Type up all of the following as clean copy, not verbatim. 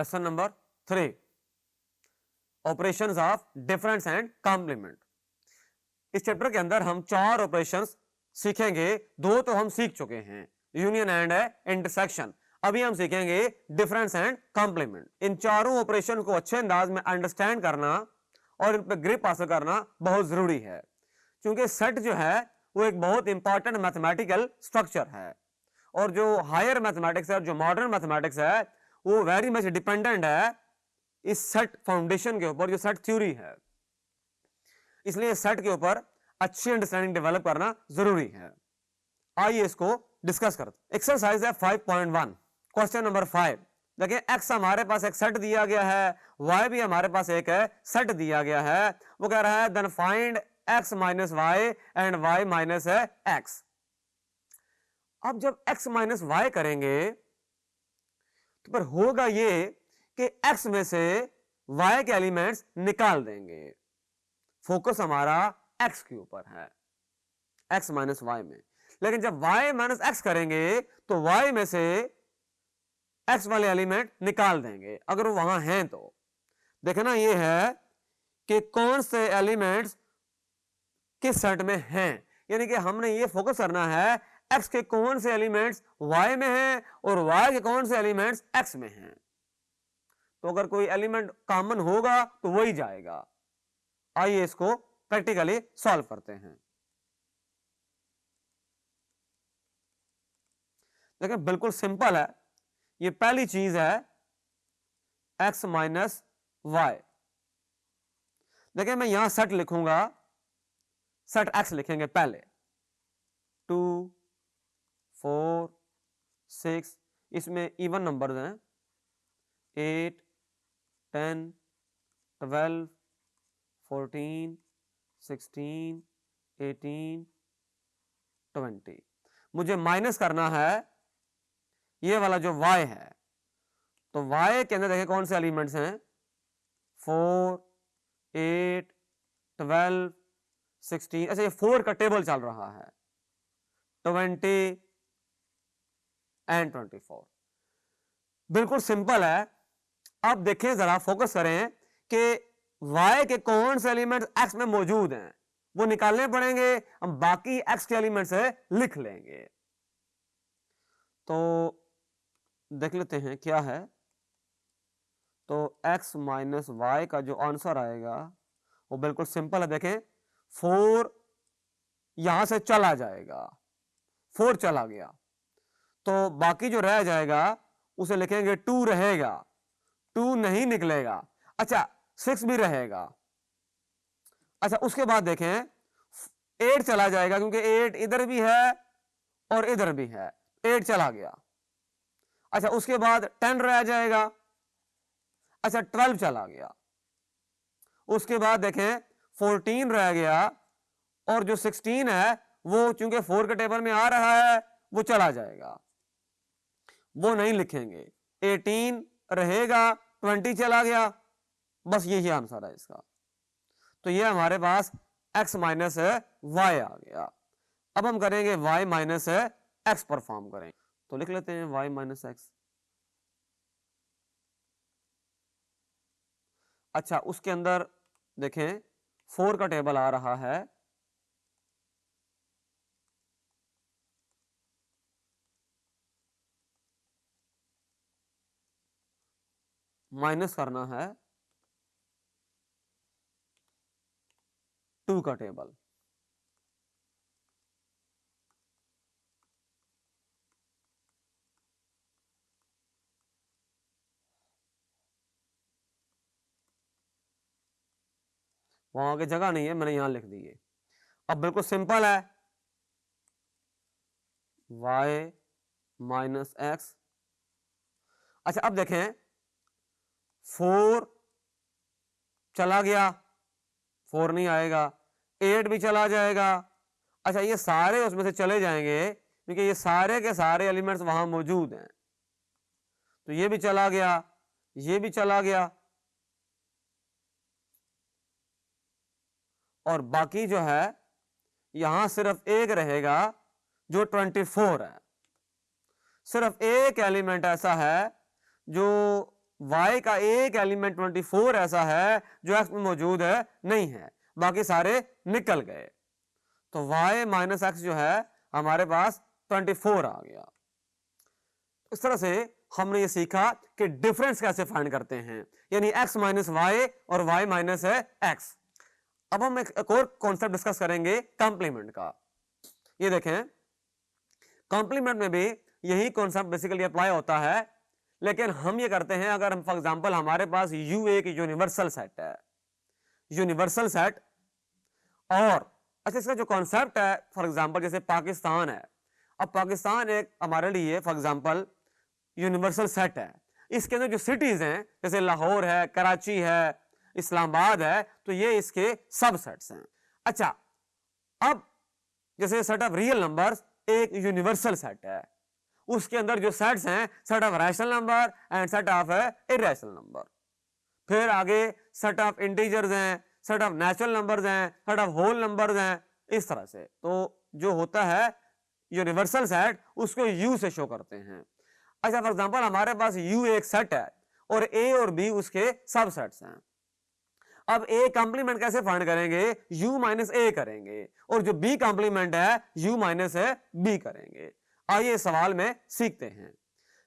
Lesson number 3, operations of difference and complement. इस chapter के अंदर हम 4 ऑपरेशंस सीखेंगे। 2 तो हम सीख चुके हैं, यूनियन एंड इंटरसेक्शन। अभी हम सीखेंगे डिफरेंस एंड कॉम्प्लीमेंट। इन चारों ऑपरेशन को अच्छे अंदाज में अंडरस्टैंड करना और इन पर ग्रिप हासिल करना बहुत जरूरी है, क्योंकि सेट जो है वो एक बहुत इंपॉर्टेंट मैथमेटिकल स्ट्रक्चर है, और जो हायर मैथमेटिक्स है और जो मॉडर्न मैथमेटिक्स है वो वेरी मच डिपेंडेंट है इस सेट फाउंडेशन के ऊपर, जो सेट थ्योरी है। इसलिए सेट के ऊपर अच्छी अंडरस्टैंडिंग डेवलप करना जरूरी है। आइए इसको डिस्कस करते। एक्सरसाइज है 5.1, क्वेश्चन नंबर 5। देखिए x हमारे पास एक सेट दिया गया है, y भी हमारे पास एक सेट दिया गया है। वो कह रहा है then find x minus y and y minus x। अब जब x माइनस वाई करेंगे तो फिर होगा ये कि x में से y के एलिमेंट्स निकाल देंगे। फोकस हमारा x के ऊपर है, x माइनस वाई में। लेकिन जब y माइनस x करेंगे तो y में से x वाले एलिमेंट निकाल देंगे, अगर वो वहां हैं तो। देखना ये है कि कौन से एलिमेंट्स किस सेट में हैं, यानी कि हमने ये फोकस करना है x के कौन से एलिमेंट्स y में हैं और y के कौन से एलिमेंट्स x में हैं। तो अगर कोई एलिमेंट कॉमन होगा तो वही जाएगा। आइए इसको प्रैक्टिकली सॉल्व करते हैं। देखिए बिल्कुल सिंपल है। ये पहली चीज है x माइनस वाई। देखिए मैं यहां सेट लिखूंगा, सेट x लिखेंगे पहले। 2, 4, 6, इसमें इवन नंबर हैं 8, 10, 12, 14, 16, 18, 20। मुझे माइनस करना है ये वाला जो y है, तो y के अंदर देखिए कौन से एलिमेंट्स हैं 4, 8, 12, 16। अच्छा ये 4 का टेबल चल रहा है, 20 एंड 24। बिल्कुल सिंपल है। अब देखें जरा, फोकस करें कि y के कौन से एलिमेंट्स x में मौजूद हैं, वो निकालने पड़ेंगे। हम बाकी x के एलिमेंट्स लिख लेंगे। तो देख लेते हैं क्या है। तो x माइनस वाई का जो आंसर आएगा वो बिल्कुल सिंपल है। देखें 4 यहां से चला जाएगा, 4 चला गया, तो बाकी जो रह जाएगा उसे लिखेंगे 2 रहेगा, 2 नहीं निकलेगा। अच्छा 6 भी रहेगा। अच्छा उसके बाद देखें 8 चला जाएगा, क्योंकि 8 इधर भी है और इधर भी है, 8 चला गया। अच्छा उसके बाद 10 रह जाएगा। अच्छा 12 चला गया। उसके बाद देखें 14 रह गया, और जो 16 है वो चूंकि 4 के टेबल में आ रहा है वो चला जाएगा, वो नहीं लिखेंगे। 18 रहेगा, 20 चला गया। बस यही आंसर है इसका। तो ये हमारे पास x माइनस वाई आ गया। अब हम करेंगे y माइनस एक्स परफॉर्म करेंगे। तो लिख लेते हैं y माइनस एक्स। अच्छा उसके अंदर देखें 4 का टेबल आ रहा है, माइनस करना है 2 का टेबल। वहां आगे जगह नहीं है, मैंने यहां लिख दी है। अब बिल्कुल सिंपल है, y माइनस एक्स। अच्छा अब देखें 4 चला गया, 4 नहीं आएगा, 8 भी चला जाएगा। अच्छा ये सारे उसमें से चले जाएंगे, क्योंकि ये सारे के सारे एलिमेंट्स वहां मौजूद हैं। तो ये भी चला गया, ये भी चला गया, और बाकी जो है यहां सिर्फ एक रहेगा जो 24 है। सिर्फ एक एलिमेंट ऐसा है जो y का एक एलिमेंट 24 ऐसा है जो x में मौजूद है नहीं है, बाकी सारे निकल गए। तो y माइनस एक्स जो है हमारे पास 24 आ गया। इस तरह से हमने ये सीखा कि डिफरेंस कैसे फाइंड करते हैं, यानी x माइनस वाई और y माइनस है x। अब हम एक और कॉन्सेप्ट डिस्कस करेंगे कॉम्प्लीमेंट का। ये देखें, कॉम्प्लीमेंट में भी यही कॉन्सेप्ट बेसिकली अप्लाई होता है, लेकिन हम ये करते हैं, अगर हम फॉर एग्जांपल हमारे पास u एक यूनिवर्सल सेट है, यूनिवर्सल सेट, और अच्छा इसका जो कॉन्सेप्ट है फॉर एग्जांपल जैसे पाकिस्तान है, अब पाकिस्तान एक हमारे लिए फॉर एग्जांपल यूनिवर्सल सेट है, इसके अंदर जो सिटीज हैं जैसे लाहौर है, कराची है, इस्लामाबाद है, तो ये इसके सबसेट्स हैं। अच्छा, अब जैसे सेट ऑफ रियल नंबर्स एक यूनिवर्सल सेट है, उसके अंदर जो सेट्स हैं set of rational number and set of irrational number. फिर आगे सेट ऑफ इंटीजर्स हैं, सेट ऑफ नेचुरल नंबर्स हैं, सेट ऑफ होल नंबर्स हैं, इस तरह से। तो जो होता है यूनिवर्सल सेट उसको यू से शो करते हैं। अच्छा, फॉर एग्जांपल हमारे पास यू एक सेट है और ए और बी उसके सबसेट्स हैं। अब ए कॉम्प्लीमेंट कैसे फाइंड करेंगे? u माइनस ए करेंगे, और जो b कॉम्प्लीमेंट है u माइनस b करेंगे। आइए सवाल में सीखते हैं।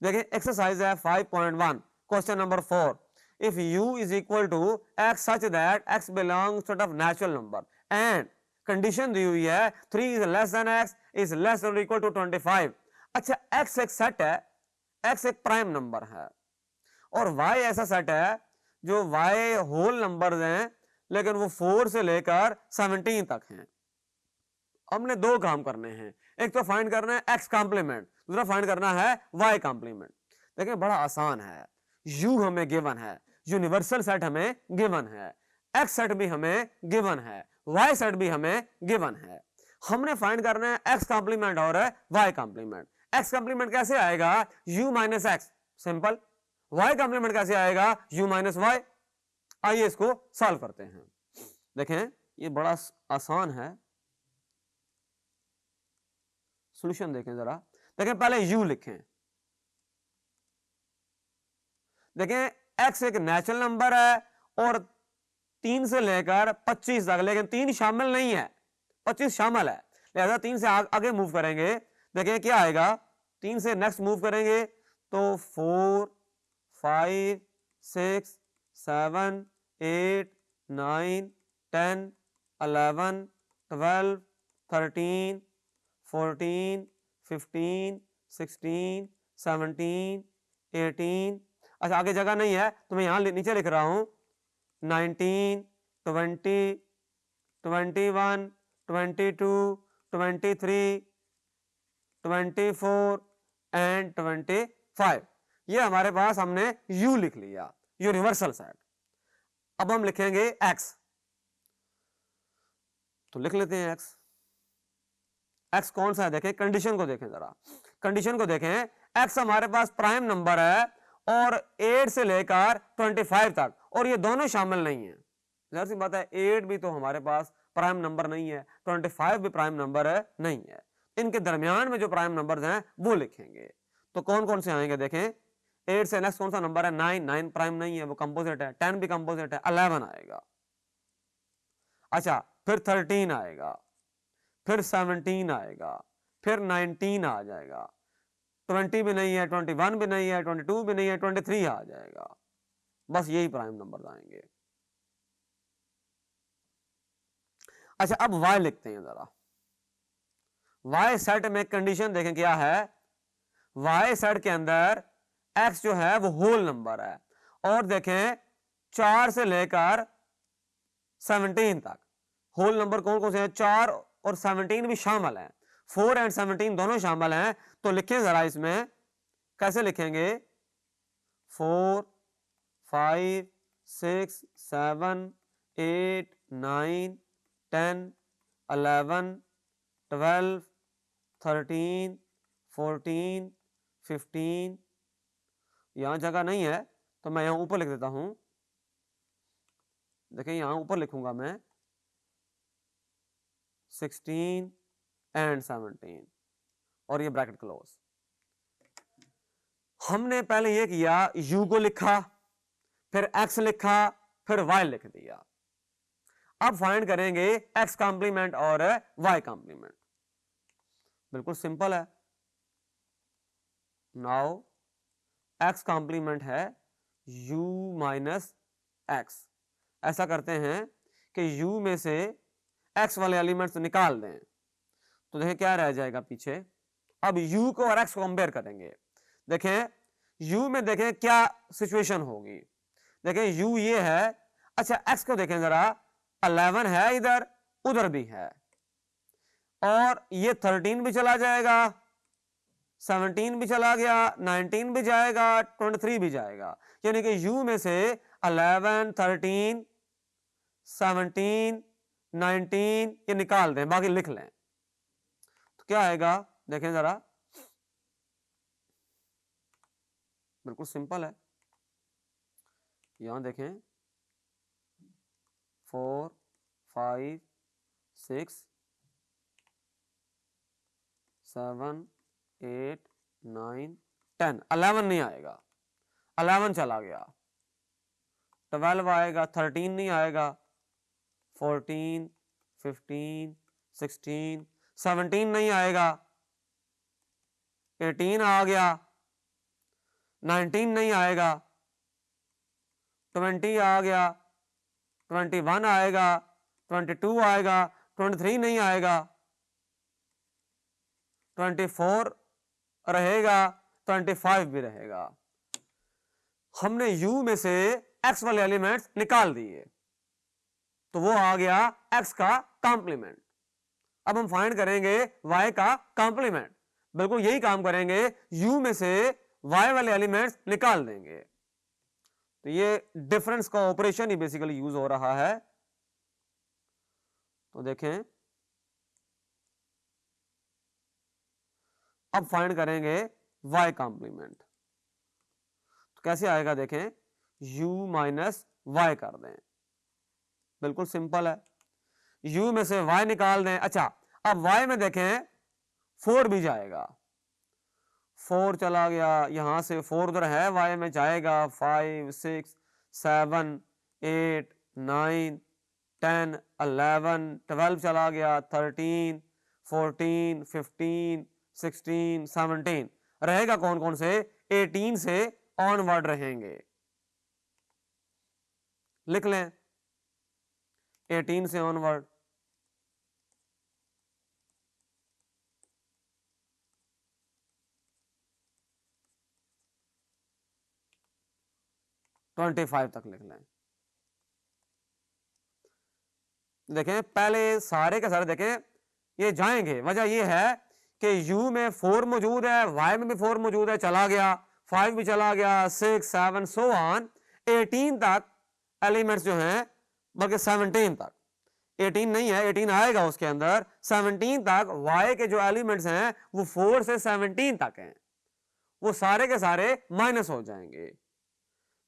देखिए एक्सरसाइज है 5.1 question number 4। If u is equal to x such that x belongs set of natural number and condition दी हुई है 3 is less than x is less और इक्वल टू 25। अच्छा, x एक सेट है, x एक प्राइम नंबर है, और y ऐसा सेट है जो y होल नंबर्स हैं, लेकिन वो 4 से लेकर 17 तक हैं। हमने दो काम करने हैं, एक तो फाइंड करना है x कॉम्प्लीमेंट, दूसरा फाइंड करना है y कॉम्प्लीमेंट। देखिए बड़ा आसान है, u हमें गिवन है, यूनिवर्सल सेट हमें गिवन है, x सेट भी हमें गिवन है, y सेट भी हमें गिवन है। हमने फाइंड करना है x कॉम्प्लीमेंट और y कॉम्प्लीमेंट। x कॉम्प्लीमेंट कैसे आएगा? u minus x, simple. y complement कैसे आएगा? u minus y. आइए इसको सॉल्व करते हैं। देखें ये बड़ा आसान है, सॉल्यूशन देखें जरा। देखें पहले u लिखें। देखें x एक नेचुरल नंबर है और 3 से लेकर 25 तक, लेकिन 3 शामिल नहीं है, 25 शामिल है, लिहाजा 3 से आगे मूव करेंगे। देखें क्या आएगा, 3 से नेक्स्ट मूव करेंगे तो 4 5 6 7 8 9 10 11 12 13 14 15 16 17 18। अच्छा आगे जगह नहीं है तो मैं यहां नीचे लिख रहा हूं 19 20 21 22 23 24 एंड 25। ये हमारे पास हमने u लिख लिया, यूनिवर्सल सेट। अब हम लिखेंगे x, तो लिख लेते हैं x। x कौन सा है? देखें कंडीशन को देखें जरा, कंडीशन को देखें। x हमारे पास प्राइम नंबर है और 8 से लेकर 25 तक, और ये दोनों शामिल नहीं है। जाहिर सी बात है 8 भी तो हमारे पास प्राइम नंबर नहीं है, 25 भी प्राइम नंबर है नहीं है। इनके दरमियान में जो प्राइम नंबर्स हैं वो लिखेंगे। तो कौन कौन से आएंगे? देखें 8 से नेक्स्ट कौन सा नंबर है? 9, 9 प्राइम नहीं है, वो कंपोजिट है। 10 भी कंपोजिट है, 11 आएगा। अच्छा फिर 13 आएगा, फिर 17 आएगा, फिर 19 आ जाएगा, 20 भी नहीं है, 21 भी नहीं है, 22 भी नहीं है, 23 आ जाएगा। बस यही प्राइम नंबर आएंगे। अच्छा अब y लिखते हैं जरा। y सेट में कंडीशन देखें क्या है। y सेट के अंदर x जो है वो होल नंबर है, और देखें 4 से लेकर 17 तक होल नंबर कौन कौन से हैं? 4 और 17 भी शामिल हैं, 4 एंड 17 दोनों शामिल हैं। तो लिखें जरा, इसमें कैसे लिखेंगे? 4 5 6 7 8 9 10 11 12 13 14 15। यहां जगह नहीं है तो मैं यहां ऊपर लिख देता हूं। देखिए यहां ऊपर लिखूंगा मैं 16 एंड 17 और ये ब्रैकेट क्लोज। हमने पहले ये किया, u को लिखा, फिर x लिखा, फिर y लिख दिया। अब फाइंड करेंगे x कॉम्प्लीमेंट और y कॉम्प्लीमेंट। बिल्कुल सिंपल है। नाउ x कॉम्प्लीमेंट है u माइनस x। ऐसा करते हैं कि u में से x वाले एलिमेंट्स निकाल दें, तो देखें क्या रह जाएगा पीछे। अब u को और x को कंपेयर करेंगे। देखें u में देखें क्या सिचुएशन होगी। देखें u ये है, अच्छा x को देखें जरा, 11 है इधर, उधर भी है, और ये 13 भी चला जाएगा, 17 भी चला गया, 19 भी जाएगा, 23 भी जाएगा। यानी कि u में से 11, 13, 17, 19 ये निकाल दें, बाकी लिख लें, तो क्या आएगा देखें जरा। बिल्कुल सिंपल है। यहां देखें 4, 5, 6, 7, 8, 9, 10, 11 नहीं आएगा, 11 चला गया, 12 आएगा, 13 नहीं आएगा, 14, 15, 16, 17 नहीं आएगा, 18 आ गया, 19 नहीं आएगा, 20 आ गया, 21 आएगा, 22 आएगा, 23 नहीं आएगा, 24 रहेगा, 25 भी रहेगा। हमने u में से x वाले एलिमेंट्स निकाल दिए, तो वो आ गया x का कॉम्प्लीमेंट। अब हम फाइंड करेंगे y का कॉम्प्लीमेंट। बिल्कुल यही काम करेंगे, u में से y वाले एलिमेंट्स निकाल देंगे। तो ये डिफरेंस का ऑपरेशन ही बेसिकली यूज हो रहा है। तो देखें अब फाइंड करेंगे y कॉम्प्लीमेंट, तो कैसे आएगा देखें, u माइनस y कर दें। बिल्कुल सिंपल है, u में से y निकाल दें। अच्छा अब y में देखें 4 भी जाएगा, 4 चला गया, यहां से 4 उधर है, y में जाएगा, 5, 6, 7, 8, 9, 10, 11, 12 चला गया, 13, 14, 15, 16, 17 रहेगा। कौन कौन से, 18 से ऑनवर्ड रहेंगे, लिख लें 18 से ऑनवर्ड। ट्वेंटी 25 तक लिख लें। देखें पहले सारे के सारे देखें ये जाएंगे, वजह ये है कि u में 4 मौजूद है, y में भी 4 मौजूद है, चला गया, 5 भी चला गया, 6, 7 सो ऑन, 18 तक एलिमेंट्स जो हैं, बल्कि 17 तक, 18 नहीं है, 18 आएगा उसके अंदर, 17 तक y के जो एलिमेंट्स हैं वो 4 से 17 तक हैं, वो सारे के सारे माइनस हो जाएंगे।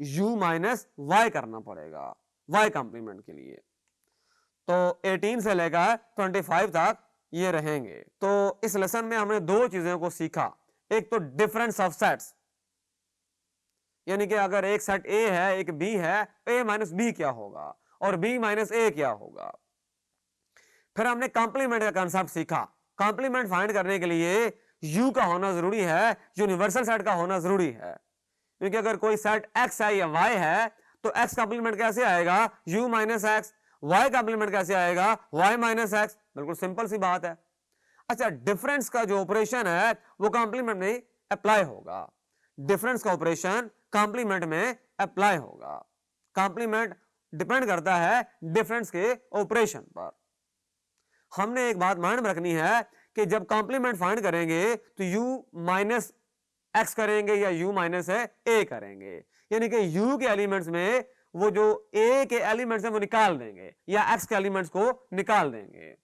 u माइनस y करना पड़ेगा y कॉम्प्लीमेंट के लिए। तो 18 से लेकर 25 तक ये रहेंगे। तो इस लेसन में हमने दो चीजों को सीखा, एक तो डिफरेंस ऑफ सेट्स, यानी कि अगर एक सेट A है एक B है, A माइनस B क्या होगा और B माइनस A क्या होगा। फिर हमने कॉम्प्लीमेंट का कंसेप्ट सीखा। कॉम्प्लीमेंट फाइंड करने के लिए U का होना जरूरी है, यूनिवर्सल सेट का होना जरूरी है, क्योंकि अगर कोई सेट X है या Y है तो X कॉम्प्लीमेंट कैसे आएगा, U minus X, Y complement कैसे आएगा, Y माइनस X। बिल्कुल सिंपल सी बात है। अच्छा डिफरेंस का जो ऑपरेशन है वो कॉम्प्लीमेंट में अप्लाई होगा, डिफरेंस का ऑपरेशन कॉम्प्लीमेंट में अप्लाई होगा। कॉम्प्लीमेंट डिपेंड करता है डिफरेंस के ऑपरेशन पर। हमने एक बात माइंड में रखनी है कि जब कॉम्प्लीमेंट फाइंड करेंगे तो u माइनस x करेंगे या u माइनस a करेंगे, यानी कि u के एलिमेंट्स में वो जो a के एलिमेंट्स हैं वो निकाल देंगे या x के एलिमेंट्स को निकाल देंगे।